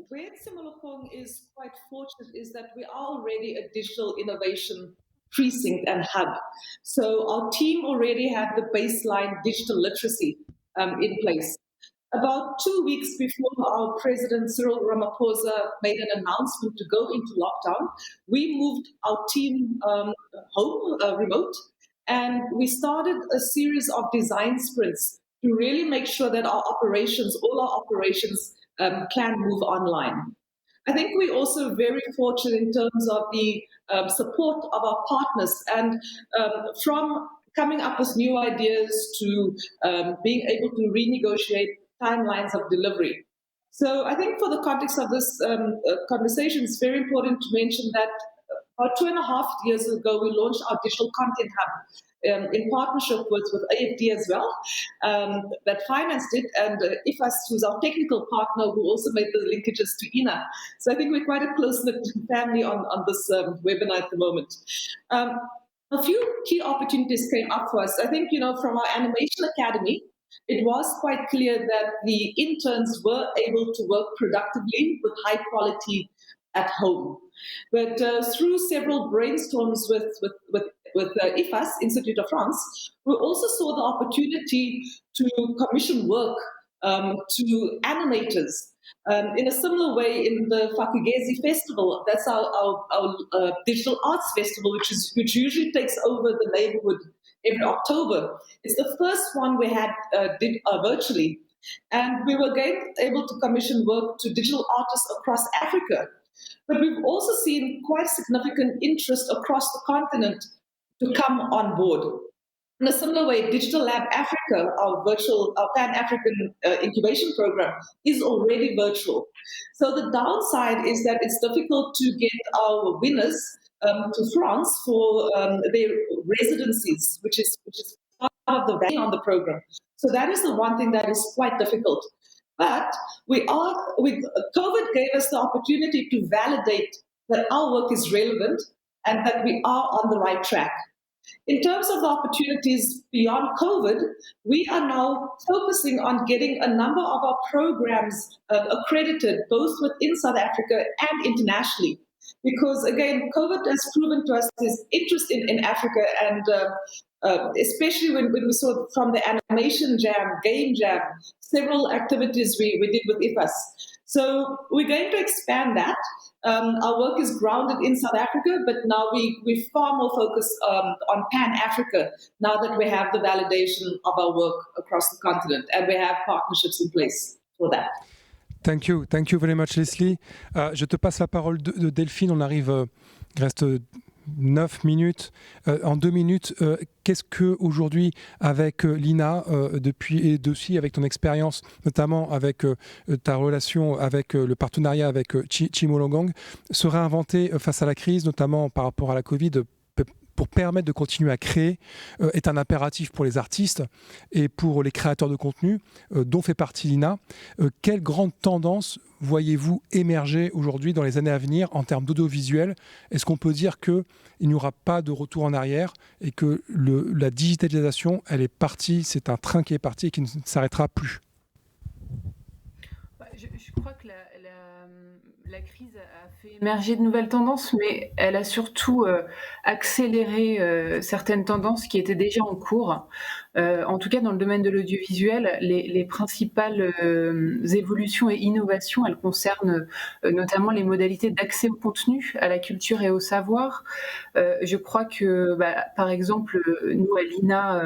where Chimologong is quite fortunate is that we are already a digital innovation precinct and hub. So our team already had the baseline digital literacy in place. About 2 weeks before our President Cyril Ramaphosa made an announcement to go into lockdown, we moved our team home, remote, and we started a series of design sprints to really make sure that all our operations can move online. I think we're also very fortunate in terms of the support of our partners, and from coming up with new ideas to being able to renegotiate timelines of delivery. So I think for the context of this conversation, it's very important to mention that about 2.5 years ago, we launched our digital content hub in partnership with AFD as well, that financed it, and IFAS, who's our technical partner, who also made the linkages to INA. So I think we're quite a close-knit family on this webinar at the moment. A few key opportunities came up for us. I think, from our Animation Academy, it was quite clear that the interns were able to work productively with high quality at home. But through several brainstorms with IFAS, Institute of France, we also saw the opportunity to commission work to animators. In a similar way, in the Fakugezi Festival, that's our digital arts festival, which usually takes over the neighborhood every October. It's the first one we had did virtually, and we were able to commission work to digital artists across Africa. But we've also seen quite significant interest across the continent to come on board. In a similar way, Digital Lab Africa, our Pan-African incubation program, is already virtual. So the downside is that it's difficult to get our winners to France for their residencies, which is part of the value on the program. So that is the one thing that is quite difficult. But COVID gave us the opportunity to validate that our work is relevant and that we are on the right track. In terms of the opportunities beyond COVID, we are now focusing on getting a number of our programs accredited, both within South Africa and internationally. Because again, COVID has proven to us this interest in Africa, and especially when we saw from the animation jam, game jam, several activities we did with IFAS. So we're going to expand that. Our work is grounded in South Africa, but now we're far more focused on Pan-Africa now that we have the validation of our work across the continent, and we have partnerships in place for that. Thank you very much, Leslie. Je te passe la parole de Delphine. Il reste 9 minutes. En 2 minutes, qu'est-ce que aujourd'hui, avec Lina, depuis et aussi avec ton expérience, notamment avec ta relation avec le partenariat avec Chimologang, se réinventer face à la crise, notamment par rapport à la Covid, pour permettre de continuer à créer, est un impératif pour les artistes et pour les créateurs de contenu, dont fait partie Lina. Quelle grande tendance voyez-vous émerger aujourd'hui dans les années à venir en termes d'audiovisuel? Est-ce qu'on peut dire qu'il n'y aura pas de retour en arrière et que la digitalisation, elle est partie, c'est un train qui est parti et qui ne s'arrêtera plus? Je crois que la crise a fait émerger de nouvelles tendances, mais elle a surtout accéléré certaines tendances qui étaient déjà en cours. En tout cas, dans le domaine de l'audiovisuel, les principales évolutions et innovations, elles concernent notamment les modalités d'accès au contenu, à la culture et au savoir. Je crois que, par exemple, nous, à l'INA,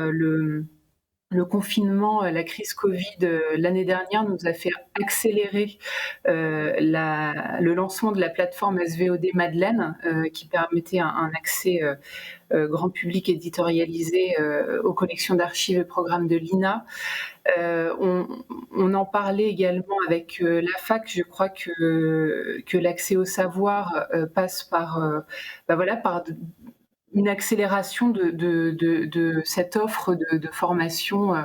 le confinement, la crise Covid l'année dernière nous a fait accélérer le lancement de la plateforme SVOD Madeleine, qui permettait un accès grand public éditorialisé aux collections d'archives et programmes de l'INA. On en parlait également avec la fac. Je crois que l'accès au savoir passe par une accélération de cette offre de formation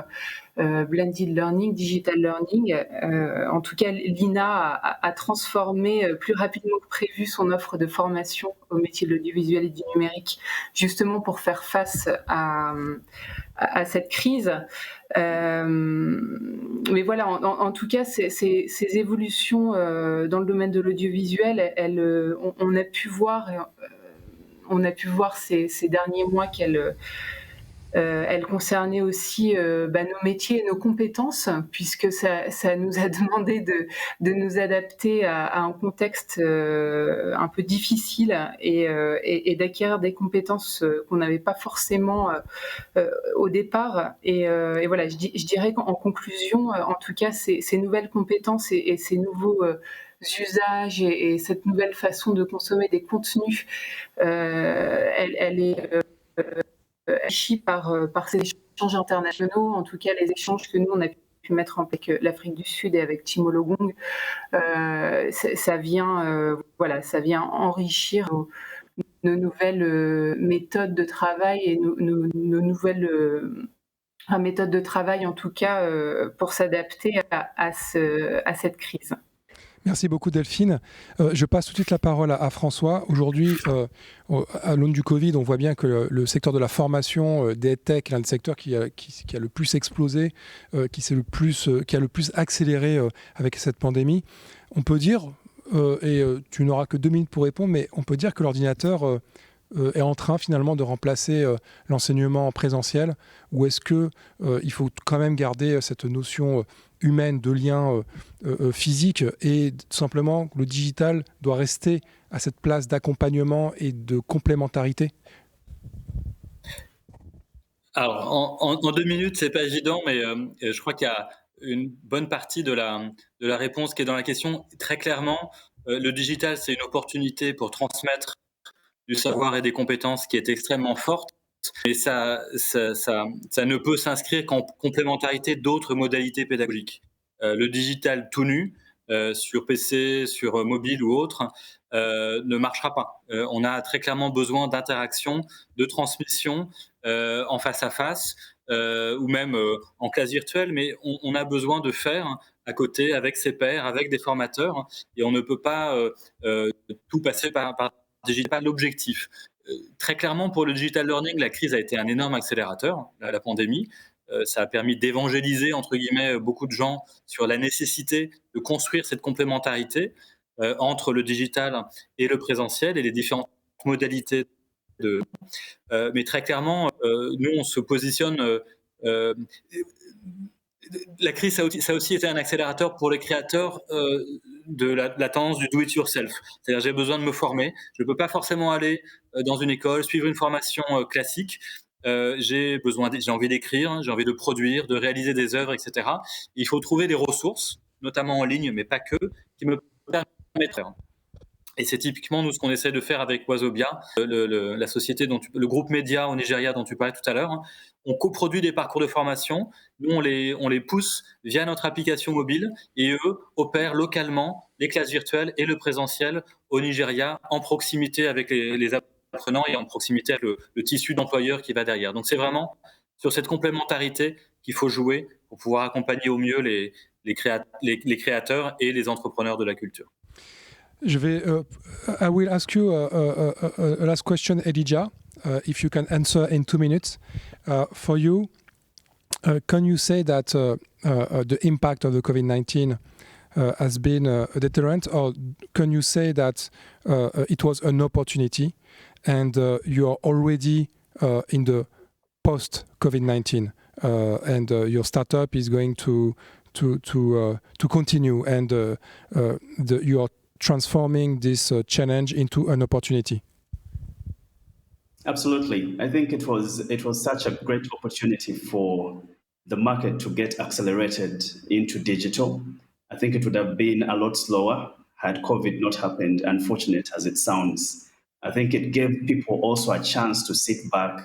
blended learning, digital learning. En tout cas, l'INA a transformé plus rapidement que prévu son offre de formation au métier de l'audiovisuel et du numérique, justement pour faire face à cette crise. Mais voilà, en tout cas, ces évolutions dans le domaine de l'audiovisuel, on a pu voir ces derniers mois qu'elle concernait aussi nos métiers et nos compétences, puisque ça nous a demandé de nous adapter à un contexte un peu difficile et d'acquérir des compétences qu'on n'avait pas forcément au départ. Et voilà, je dirais qu'en conclusion, en tout cas, ces nouvelles compétences et ces nouveaux usages et cette nouvelle façon de consommer des contenus, elle est enrichie par ces échanges internationaux, en tout cas les échanges que nous on a pu mettre en place avec l'Afrique du Sud et avec Chimologung. Ça vient enrichir nos nouvelles méthodes de travail et nos nouvelles méthodes de travail, en tout cas pour s'adapter à cette crise. Merci beaucoup Delphine. Je passe tout de suite la parole à François. Aujourd'hui, à l'aune du Covid, on voit bien que le secteur de la formation, des tech, est l'un des secteurs qui a le plus explosé, qui a le plus accéléré avec cette pandémie. On peut dire, et tu n'auras que 2 minutes pour répondre, mais on peut dire que l'ordinateur est en train finalement de remplacer l'enseignement en présentiel, ou est-ce qu'il faut quand même garder cette notion humaine de lien physique, et simplement le digital doit rester à cette place d'accompagnement et de complémentarité? Alors, en 2 minutes, c'est pas évident, mais je crois qu'il y a une bonne partie de la réponse qui est dans la question. Très clairement, le digital, c'est une opportunité pour transmettre du savoir et des compétences qui est extrêmement forte, mais ça ne peut s'inscrire qu'en complémentarité d'autres modalités pédagogiques. Le digital tout nu, sur PC, sur mobile ou autre, ne marchera pas. On a très clairement besoin d'interaction, de transmission en face à face, ou même en classe virtuelle, mais on a besoin de faire à côté avec ses pairs, avec des formateurs, et on ne peut pas tout passer par digital. L'objectif. Très clairement, pour le digital learning, la crise a été un énorme accélérateur, la pandémie. Ça a permis d'évangéliser, entre guillemets, beaucoup de gens sur la nécessité de construire cette complémentarité entre le digital et le présentiel et les différentes modalités de. Mais très clairement, nous, on se positionne. La crise, ça a aussi été un accélérateur pour les créateurs de la tendance du do-it-yourself. C'est-à-dire, j'ai besoin de me former. Je ne peux pas forcément aller dans une école, suivre une formation classique. J'ai envie d'écrire, j'ai envie de produire, de réaliser des œuvres, etc. Il faut trouver des ressources, notamment en ligne, mais pas que, qui me permettent de faire. Et c'est typiquement nous ce qu'on essaie de faire avec Wazobia, la société le groupe média au Nigeria dont tu parlais tout à l'heure. On coproduit des parcours de formation. Nous, on les pousse via notre application mobile, et eux opèrent localement les classes virtuelles et le présentiel au Nigeria, en proximité avec les apprenants et en proximité avec le tissu d'employeurs qui va derrière. Donc c'est vraiment sur cette complémentarité qu'il faut jouer pour pouvoir accompagner au mieux les créateurs et les entrepreneurs de la culture. I will ask you a last question, Elijah, if you can answer in 2 minutes. For you, can you say that the impact of the COVID-19 has been a deterrent, or can you say that it was an opportunity and you are already in the post-COVID-19 and your startup is going to continue, and you are transforming this challenge into an opportunity? Absolutely. I think it was such a great opportunity for the market to get accelerated into digital. I think it would have been a lot slower had COVID not happened, unfortunate as it sounds. I think it gave people also a chance to sit back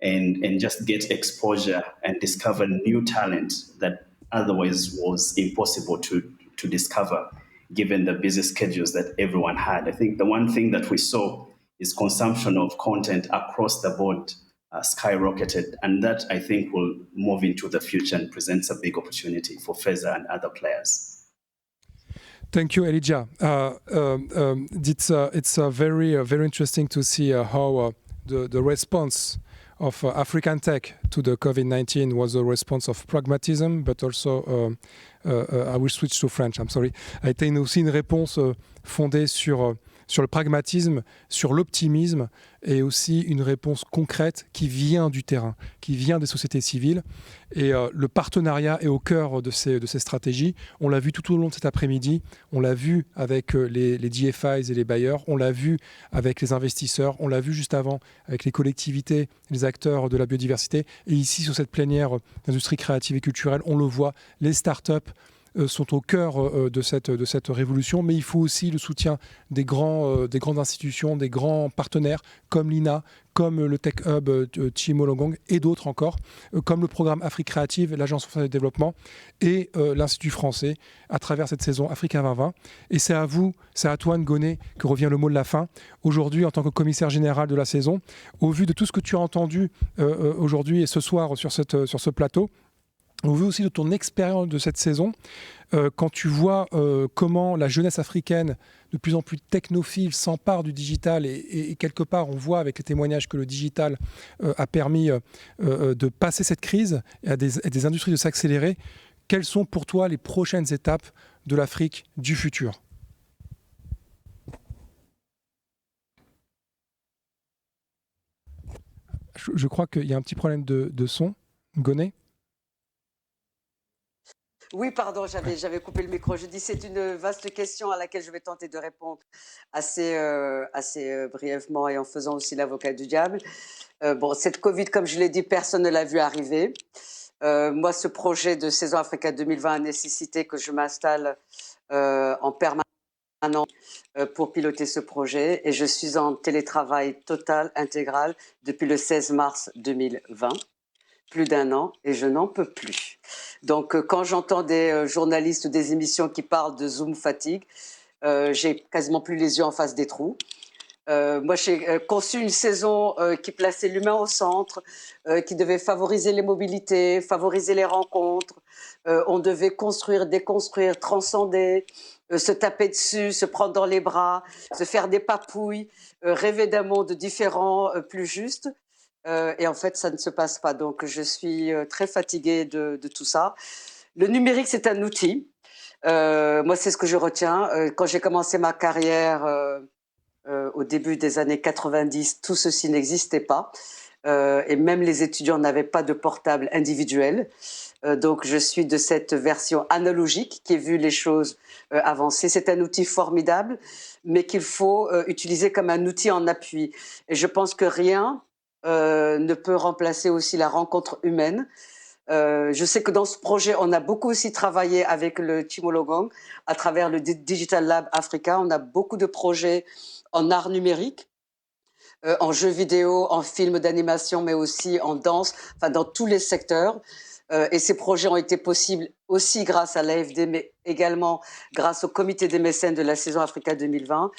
and just get exposure and discover new talent that otherwise was impossible to discover, given the busy schedules that everyone had. I think the one thing that we saw is consumption of content across the board skyrocketed, and that I think will move into the future and presents a big opportunity for Feza and other players. Thank you, Elijah. It's very interesting to see how the response of African tech to the COVID-19 was a response of pragmatism, but also, I will switch to French, I'm sorry, a été aussi une réponse fondée sur le pragmatisme, sur l'optimisme, et aussi une réponse concrète qui vient du terrain, qui vient des sociétés civiles. Et le partenariat est au cœur de ces stratégies. On l'a vu tout au long de cet après-midi, on l'a vu avec les GFIs et les bailleurs, on l'a vu avec les investisseurs, on l'a vu juste avant avec les collectivités, les acteurs de la biodiversité. Et ici, sur cette plénière d'industrie créative et culturelle, on le voit, les startups sont au cœur de cette révolution, mais il faut aussi le soutien des grandes institutions, des grands partenaires comme l'INA, comme le Tech Hub Chimolongong et d'autres encore, comme le programme Afrique Créative, l'Agence française de développement et l'Institut français à travers cette saison Africa 2020. Et c'est à vous, c'est à toi, Ngoné, que revient le mot de la fin. Aujourd'hui, en tant que commissaire général de la saison, au vu de tout ce que tu as entendu aujourd'hui et ce soir sur ce plateau, au vu aussi de ton expérience de cette saison, quand tu vois comment la jeunesse africaine, de plus en plus technophile, s'empare du digital, et quelque part on voit avec les témoignages que le digital a permis de passer cette crise et à des industries de s'accélérer, quelles sont pour toi les prochaines étapes de l'Afrique du futur ? je crois qu'il y a un petit problème de son. Goné ? Oui, pardon, j'avais coupé le micro. Je dis c'est une vaste question à laquelle je vais tenter de répondre assez brièvement et en faisant aussi l'avocat du diable. Bon, cette Covid, comme je l'ai dit, personne ne l'a vu arriver. Moi, ce projet de Saison Africa 2020 a nécessité que je m'installe en permanence pour piloter ce projet et je suis en télétravail total, intégral depuis le 16 mars 2020. Plus d'1 an et je n'en peux plus. Donc, quand j'entends des journalistes ou des émissions qui parlent de Zoom fatigue, j'ai quasiment plus les yeux en face des trous. Moi, j'ai conçu une saison qui plaçait l'humain au centre, qui devait favoriser les mobilités, favoriser les rencontres. On devait construire, déconstruire, transcender, se taper dessus, se prendre dans les bras, se faire des papouilles, rêver d'un monde différent, plus juste. Et en fait, ça ne se passe pas. Donc, je suis très fatiguée de tout ça. Le numérique, c'est un outil. Moi, c'est ce que je retiens. Quand j'ai commencé ma carrière au début des années 90, tout ceci n'existait pas. Et même les étudiants n'avaient pas de portable individuel. Donc, je suis de cette version analogique qui a vu les choses avancer. C'est un outil formidable, mais qu'il faut utiliser comme un outil en appui. Et je pense que rien ne peut remplacer aussi la rencontre humaine. Je sais que dans ce projet, on a beaucoup aussi travaillé avec le Chimologong à travers le Digital Lab Africa. On a beaucoup de projets en art numérique, en jeux vidéo, en films d'animation, mais aussi en danse, enfin dans tous les secteurs. Et ces projets ont été possibles aussi grâce à l'AFD, mais également grâce au comité des mécènes de la Saison Africa 2020.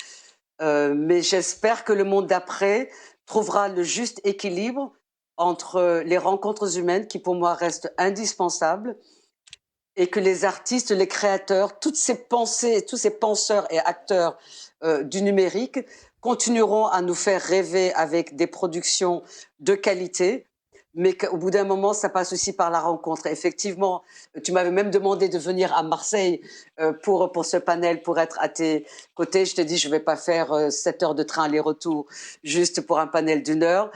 Mais j'espère que le monde d'après trouvera le juste équilibre entre les rencontres humaines qui pour moi restent indispensables et que les artistes, les créateurs, toutes ces pensées, tous ces penseurs et acteurs du numérique continueront à nous faire rêver avec des productions de qualité, mais qu'au bout d'un moment, ça passe aussi par la rencontre. Effectivement, tu m'avais même demandé de venir à Marseille pour ce panel, pour être à tes côtés. Je te dis, je ne vais pas faire 7 heures de train aller-retour juste pour un panel d'1 heure,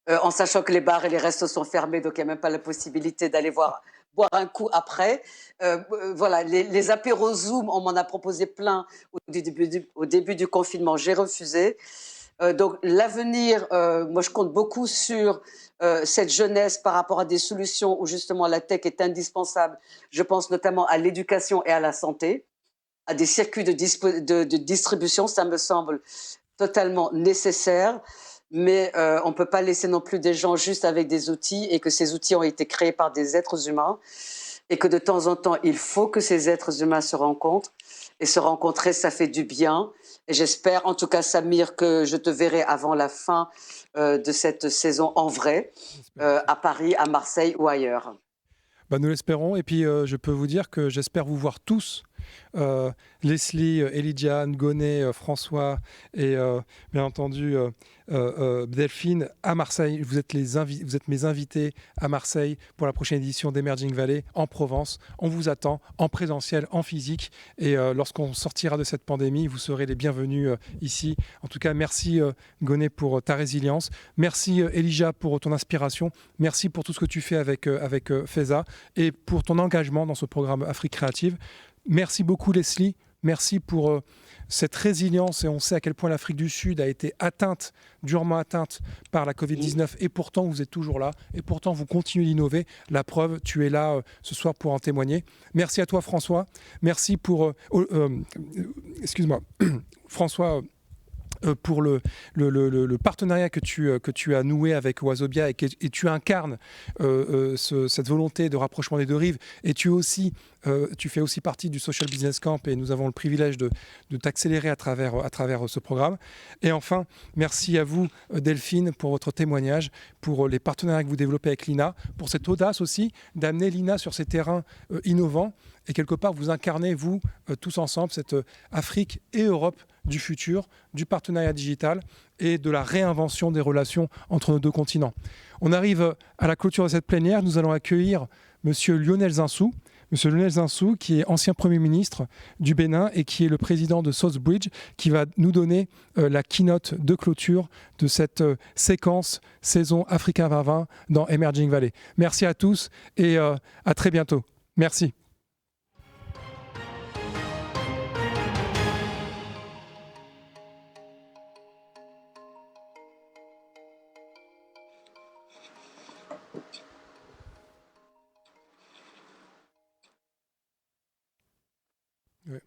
en sachant que les bars et les restos sont fermés, donc il n'y a même pas la possibilité d'aller boire un coup après. Voilà, les apéros Zoom, on m'en a proposé plein au début du confinement, j'ai refusé. Donc l'avenir, moi je compte beaucoup sur cette jeunesse par rapport à des solutions où justement la tech est indispensable. Je pense notamment à l'éducation et à la santé, à des circuits de distribution, ça me semble totalement nécessaire. Mais on ne peut pas laisser non plus des gens juste avec des outils et que ces outils ont été créés par des êtres humains et que de temps en temps, il faut que ces êtres humains se rencontrent. Et se rencontrer, ça fait du bien. Et j'espère, en tout cas, Samir, que je te verrai avant la fin de cette saison en vrai, à Paris, à Marseille ou ailleurs. Bah, nous l'espérons. Et puis, je peux vous dire que j'espère vous voir tous. Leslie, Elijah, Ngoné, François et bien entendu Delphine à Marseille. Vous êtes mes invités à Marseille pour la prochaine édition d'Emerging Valley en Provence. On vous attend en présentiel, en physique et lorsqu'on sortira de cette pandémie, vous serez les bienvenus ici. En tout cas, merci Ngoné pour ta résilience. Merci Elijah pour ton inspiration. Merci pour tout ce que tu fais avec Feza et pour ton engagement dans ce programme Afrique Créative. Merci beaucoup Leslie, merci pour cette résilience et on sait à quel point l'Afrique du Sud a été durement atteinte par la Covid-19 et pourtant vous êtes toujours là et pourtant vous continuez d'innover. La preuve, tu es là ce soir pour en témoigner. Merci à toi François, merci pour... excuse-moi, François... pour le partenariat que tu as noué avec Wazobia et tu incarnes cette volonté de rapprochement des deux rives et tu fais aussi partie du Social Business Camp et nous avons le privilège de t'accélérer à travers ce programme. Et enfin, merci à vous Delphine pour votre témoignage, pour les partenariats que vous développez avec l'INA, pour cette audace aussi d'amener l'INA sur ces terrains innovants et quelque part vous incarnez, vous, tous ensemble, cette Afrique et Europe du futur, du partenariat digital et de la réinvention des relations entre nos deux continents. On arrive à la clôture de cette plénière. Nous allons accueillir Monsieur Lionel Zinsou. Monsieur Lionel Zinsou, qui est ancien Premier ministre du Bénin et qui est le président de Southbridge, qui va nous donner la keynote de clôture de cette séquence saison Africa 2020 dans Emerging Valley. Merci à tous et à très bientôt. Merci. Ouais.